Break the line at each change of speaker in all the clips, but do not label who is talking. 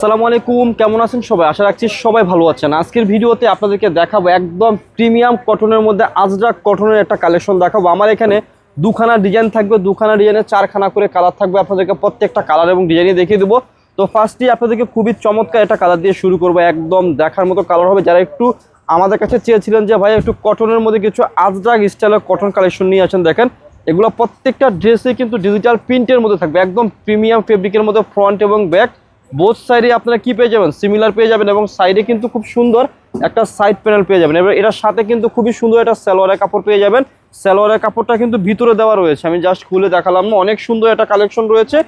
আসসালামু আলাইকুম, কেমন আছেন সবাই? আশা রাখছি সবাই ভালো আছেন। আজকের ভিডিওতে আপনাদেরকে দেখাবো একদম প্রিমিয়াম কটনের মধ্যে আজরাক কটনের একটা কালেকশন দেখাবো। আমার এখানে দুখানা ডিজাইন থাকবে, দুখানা ডিজাইনে চারখানা করে কালার থাকবে। আপনাদেরকে প্রত্যেকটা কালার এবং ডিজাইনই দেখিয়ে দেবো। তো ফার্স্টই আপনাদেরকে খুবই চমৎকার একটা কালার দিয়ে শুরু করবো। একদম দেখার মতো কালার হবে। যারা একটু আমাদের কাছে চেয়েছিলেন যে ভাই একটু কটনের মধ্যে কিছু আজরাক স্টাইলের কটন কালেকশন নিয়ে আসেন, দেখেন এগুলো প্রত্যেকটা ড্রেসে কিন্তু ডিজিটাল প্রিন্টের মধ্যে থাকবে। একদম প্রিমিয়াম ফেব্রিকের মধ্যে ফ্রন্ট এবং ব্যাক বোথ সাইডে আপনারা কি পেয়ে যাবেন, সিমিলার পেয়ে যাবেন এবং সাইডে কিন্তু খুব সুন্দর একটা সাইড প্যানেল পেয়ে যাবেন। এবার এটার সাথে কিন্তু খুবই সুন্দর একটা সালোয়ারের কাপড় পেয়ে যাবেন। সালোয়ারের কাপড়টা কিন্তু ভিতরে দেওয়া রয়েছে, আমি জাস্ট খুলে দেখালাম না, অনেক সুন্দর একটা কালেকশন রয়েছে।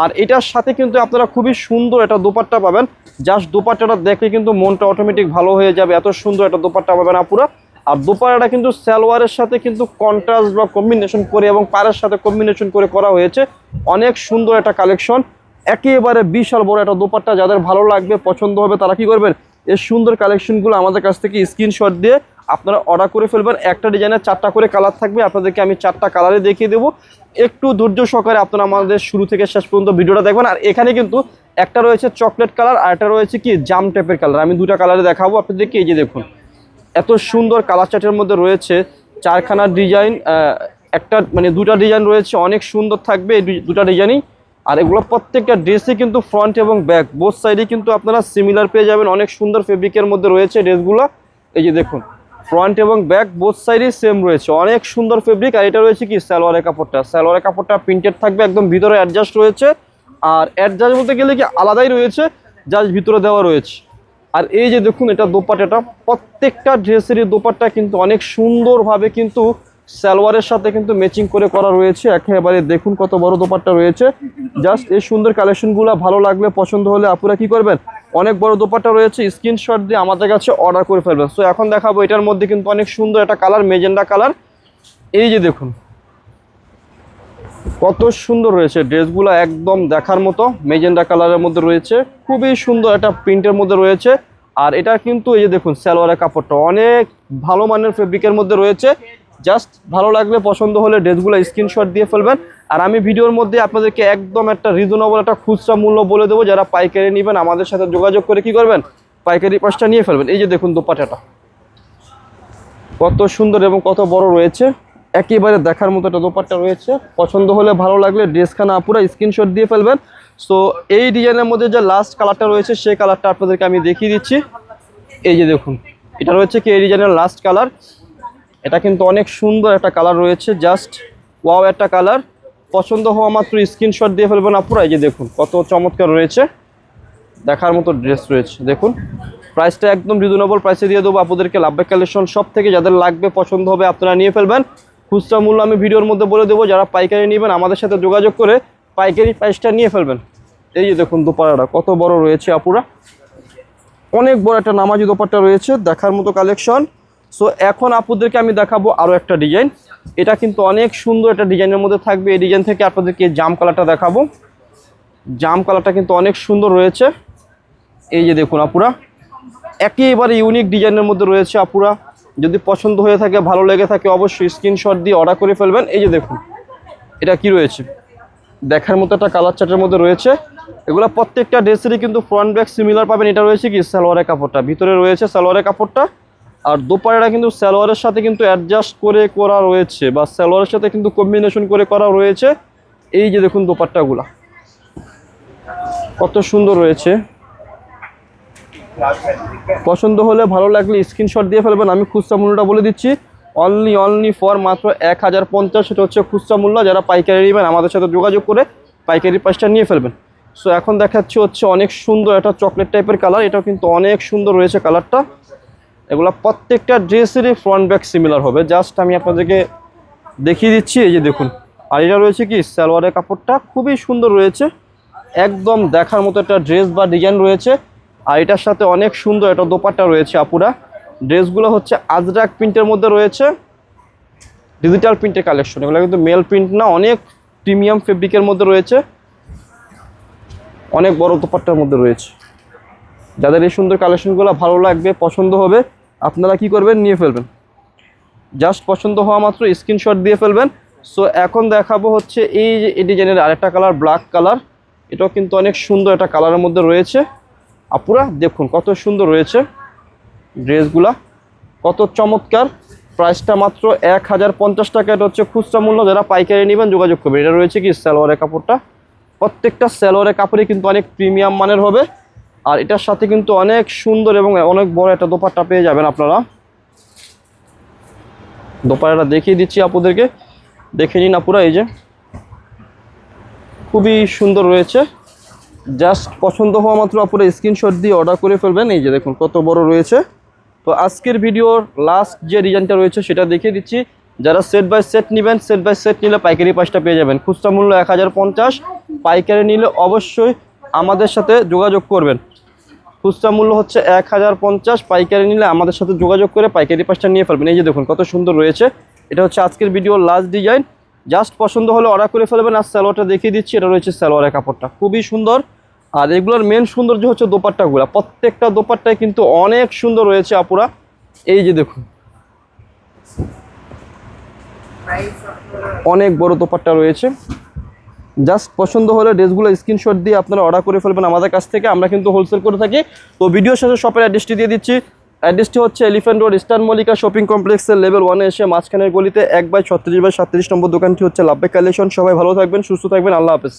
আর এটার সাথে কিন্তু আপনারা খুবই সুন্দর একটা দোপাট্টা পাবেন। জাস্ট দোপাট্টাটা দেখে কিন্তু মনটা অটোমেটিক ভালো হয়ে যাবে, এত সুন্দর একটা দোপাট্টা পাবেন আপুরা। আর দোপাট্টাটা কিন্তু সালোয়ারের সাথে কিন্তু কন্ট্রাস্ট বা কম্বিনেশন করে এবং পাড়ের সাথে কম্বিনেশন করে করা হয়েছে। অনেক সুন্দর একটা কালেকশন, একেবারে বিশাল বড় একটা দোপাট্টা। যাদের ভালো লাগবে, পছন্দ হবে, তারা কি করবেন, এই সুন্দর কালেকশনগুলো আমাদের কাছ থেকে স্ক্রিনশট দিয়ে আপনারা অর্ডার করে ফেলবেন। একটা ডিজাইনের 4টা করে কালার থাকবে, আপনাদেরকে আমি 4টা কালারে দেখিয়ে দেবো। একটু ধৈর্য সহকারে আপনারা আমাদের শুরু থেকে শেষ পর্যন্ত ভিডিওটা দেখবেন। আর এখানে কিন্তু একটা রয়েছে চকলেট কালার আর একটা রয়েছে কি জাম টাইপের কালার। আমি দুটা কালারে দেখাবো আপনাদেরকে। এই যে দেখুন, এত সুন্দর কালার চার্টের মধ্যে রয়েছে চারখানা ডিজাইন, একটা মানে দুটা ডিজাইন রয়েছে, অনেক সুন্দর থাকবে এই দুটা ডিজাইনই। আর এগুলো প্রত্যেকটা ড্রেসে কিন্তু ফ্রন্ট এবং ব্যাক বোথ সাইডে কিন্তু আপনারা সিমিলার পেয়ে যাবেন। অনেক সুন্দর ফেব্রিকের মধ্যে রয়েছে ড্রেসগুলো। এই যে দেখুন, ফ্রন্ট এবং ব্যাক বোথ সাইডেই সেম রয়েছে, অনেক সুন্দর ফেব্রিক। আর এটা রয়েছে কি সালোয়ারের কাপড়টা, সালোয়ারের কাপড়টা প্রিন্টেড থাকবে, একদম ভিতরে অ্যাডজাস্ট রয়েছে। আর অ্যাডজাস্ট বলতে গেলে কি আলাদাই রয়েছে, জাস্ট ভিতরে দেওয়া রয়েছে। আর এই যে দেখুন, এটা দোপাট্টাটা, প্রত্যেকটা ড্রেসেরই দোপাট্টা কিন্তু অনেক সুন্দরভাবে কিন্তু সালোয়ারের সাথে কিন্তু ম্যাচিং করে করা রয়েছে। একেবারে দেখুন কত বড় দোপাট্টা রয়েছে। জাস্ট এই সুন্দর কালেকশনগুলো ভালো লাগলে, পছন্দ হলে আপনারা কি করবেন, অনেক বড় দোপাট্টা রয়েছে, স্ক্রিনশট দিয়ে আমাদের কাছে অর্ডার করে ফেলবেন। সো এখন দেখাবো এটার মধ্যে কিন্তু অনেক সুন্দর একটা কালার, মেজেন্ডা কালার। এই যে দেখুন কত সুন্দর রয়েছে ড্রেসগুলো, একদম দেখার মতো মেজেন্ডা কালারের মধ্যে রয়েছে, খুবই সুন্দর একটা প্রিন্টের মধ্যে রয়েছে। আর এটা কিন্তু এই যে দেখুন সালোয়ারের কাপড়টা অনেক ভালো মানের ফেব্রিকের মধ্যে রয়েছে। জাস্ট ভালো লাগলে, পছন্দ হলে ড্রেসগুলো স্ক্রিনশট দিয়ে ফেলবেন। আর আমি ভিডিওর মধ্যে আপনাদেরকে একদম একটা রিজনেবল একটা খুচরা মূল্য বলে দেবো। যারা পাইকারি নেবেন আমাদের সাথে যোগাযোগ করে কি করবেন, পাইকারি পাশটা নিয়ে ফেলবেন। এই যে দেখুন দোপাট্টাটা কত সুন্দর এবং কত বড় রয়েছে, একেবারে দেখার মতো একটা দোপাট্টা রয়েছে। পছন্দ হলে, ভালো লাগলে ড্রেসখানা পুরো স্ক্রিনশট দিয়ে ফেলবেন। সো এই ডিজাইনের মধ্যে যে লাস্ট কালারটা রয়েছে সেই কালারটা আপনাদেরকে আমি দেখিয়ে দিচ্ছি। এই যে দেখুন, এটা রয়েছে কি এই ডিজাইনের লাস্ট কালার। এটা কিন্তু অনেক সুন্দর একটা কালার রয়েছে, জাস্ট ওয়াও একটা কালার। পছন্দ হওয়া মাত্র স্ক্রিনশট দিয়ে ফেলবেন আপুরা। এই যে দেখুন কত চমৎকার রয়েছে, দেখার মতো ড্রেস রয়েছে। দেখুন প্রাইসটা একদম রিজনেবল প্রাইসে দিয়ে দেবো আপনাদেরকে। লাভবাই কালেকশন সব থেকে যাদের লাগবে, পছন্দ হবে, আপনারা নিয়ে ফেলবেন। খুচরা মূল্য আমি ভিডিওর মধ্যে বলে দেবো। যারা পাইকারি নেবেন আমাদের সাথে যোগাযোগ করে পাইকারি প্রাইসটা নিয়ে ফেলবেন। এই যে দেখুন দোপাট্টাটা কত বড় রয়েছে আপুরা, অনেক বড় একটা নামাজি দোপাট্টা রয়েছে, দেখার মতো কালেকশন। সো এখন আপুদেরকে আমি দেখাবো আরও একটা ডিজাইন। এটা কিন্তু অনেক সুন্দর একটা ডিজাইনের মধ্যে থাকবে। এই ডিজাইন থেকে আপনাদেরকে জাম কালারটা দেখাবো। জাম কালারটা কিন্তু অনেক সুন্দর রয়েছে। এই যে দেখুন আপুরা, একেবারে ইউনিক ডিজাইনের মধ্যে রয়েছে আপুরা। যদি পছন্দ হয়ে থাকে, ভালো লেগে থাকে, অবশ্যই স্ক্রিনশট দিয়ে অর্ডার করে ফেলবেন। এই যে দেখুন এটা কি রয়েছে, দেখার মতো একটা কালার চার্টের মধ্যে রয়েছে। এগুলো প্রত্যেকটা ড্রেসেরই কিন্তু ফ্রন্ট ব্যাক সিমিলার পাবেন। এটা রয়েছে কি সালোয়ারের কাপড়টা, ভিতরে রয়েছে সালোয়ারের কাপড়টা। আর দোপাট্টাটা কিন্তু সালোয়ারের সাথে কিন্তু অ্যাডজাস্ট করে করা রয়েছে, বা সালোয়ারের সাথে কিন্তু কম্বিনেশন করে করা রয়েছে। এই যে দেখুন দোপাট্টাগুলা কত সুন্দর রয়েছে। পছন্দ হলে, ভালো লাগলে স্ক্রিনশট দিয়ে ফেলবেন। আমি খুচরা মূল্যটা বলে দিচ্ছি, অনলি ফর মাত্র 1050। সেটা হচ্ছে খুচরা মূল্য। যারা পাইকারি নেবেন আমাদের সাথে যোগাযোগ করে পাইকারি প্রাইসটা নিয়ে ফেলবেন। সো এখন দেখাচ্ছি হচ্ছে অনেক সুন্দর একটা চকলেট টাইপের কালার। এটাও কিন্তু অনেক সুন্দর রয়েছে কালারটা। এগুলো প্রত্যেকটা ড্রেসেরই ফ্রন্ট ব্যাক সিমিলার হবে, জাস্ট আমি আপনাদেরকে দেখিয়ে দিচ্ছি। এই যে দেখুন, আর এটা রয়েছে কি সালোয়ারের কাপড়টা, খুবই সুন্দর রয়েছে, একদম দেখার মতো একটা ড্রেস বা ডিজাইন রয়েছে। আর এটার সাথে অনেক সুন্দর একটা দোপাট্টা রয়েছে আপুরা। ড্রেসগুলো হচ্ছে আজরাক প্রিন্টের মধ্যে রয়েছে, ডিজিটাল প্রিন্টের কালেকশন। এগুলো কিন্তু মেল প্রিন্ট না, অনেক প্রিমিয়াম ফেব্রিকের মধ্যে রয়েছে, অনেক বড় দোপাট্টার মধ্যে রয়েছে। যাদের এই সুন্দর কালেকশনগুলো ভালো লাগবে, পছন্দ হবে, আপনারা কি করবেন, নিয়ে ফেলবেন। জাস্ট পছন্দ হওয়া মাত্র স্ক্রিনশট দিয়ে ফেলবেন। সো এখন দেখাবো হচ্ছে এই যে এই ডিজাইনের আরেকটা কালার, ব্ল্যাক কালার। এটাও কিন্তু অনেক সুন্দর একটা কালারের মধ্যে রয়েছে। আপুরা দেখুন কত সুন্দর রয়েছে ড্রেসগুলা, কত চমৎকার। প্রাইসটা মাত্র 1050 টাকা। এটা হচ্ছে খুচরা মূল্য, যারা পাইকারি নেবেন যোগাযোগ করবেন। এটা রয়েছে কি সালোয়ারের কাপড়টা, প্রত্যেকটা সালোয়ারের কাপড়ে কিন্তু অনেক প্রিমিয়াম মানের হবে। আর এটার সাথে কিন্তু অনেক সুন্দর এবং অনেক বড় একটা দোপাট্টা পেয়ে যাবেন আপনারা। দোপাট্টাটা দেখিয়ে দিচ্ছি আপুদেরকে, দেখে নিন আপুরা। এই যে খুবই সুন্দর রয়েছে, জাস্ট পছন্দ হওয়া মাত্র আপুরা স্ক্রিনশট দিয়ে অর্ডার করে ফেলবেন। এই যে দেখুন কত বড় রয়েছে। তো আজকের ভিডিওর লাস্ট যে ডিজাইনটা রয়েছে সেটা দেখিয়ে দিচ্ছি। যারা সেট বাই সেট নেবেন, সেট বাই সেট নিলে পাইকারি প্রাইসটা পেয়ে যাবেন। খুচরা মূল্য 1050, পাইকারি নিলে অবশ্যই আমাদের সাথে যোগাযোগ করবেন। খুচরা মূল্য হচ্ছে 1050, পাইকারি নিলে আমাদের সাথে যোগাযোগ করে পাইকারি প্রাইসটা নিয়ে ফেলবেন। এই যে দেখুন কত সুন্দর রয়েছে। এটা হচ্ছে আজকের ভিডিওর লাস্ট ডিজাইন, জাস্ট পছন্দ হলে অর্ডার করে ফেলবেন। আর সালোয়ারটা দেখিয়ে দিচ্ছি, এটা রয়েছে সালোয়ারের কাপড়টা খুবই সুন্দর। আর এগুলোর মেন সৌন্দর্য হচ্ছে দোপাট্টাগুলো, প্রত্যেকটা দোপাট্টায় কিন্তু অনেক সুন্দর রয়েছে আপুরা। এই যে দেখুন অনেক বড় দোপাট্টা রয়েছে। জাস্ট পছন্দ হলে ড্রেসগুলো স্ক্রিনশট দিয়ে আপনারা অর্ডার করে ফেলবেন আমাদের কাছ থেকে। আমরা কিন্তু হোলসেল করে থাকি। তো ভিডিওর শেষে শপের অ্যাড্রেসটি দিয়ে দিচ্ছি। অ্যাড্রেসটি হচ্ছে elephant road, eastern Mallika shopping কমপ্লেক্সের লেভেল 1-এ এসে মাঝখানের গলিতে 1/36/37 নম্বর দোকানটি হচ্ছে লাভবাই কালেকশন। সবাই ভালো থাকবেন, সুস্থ থাকবেন, আল্লাহ হাফেজ।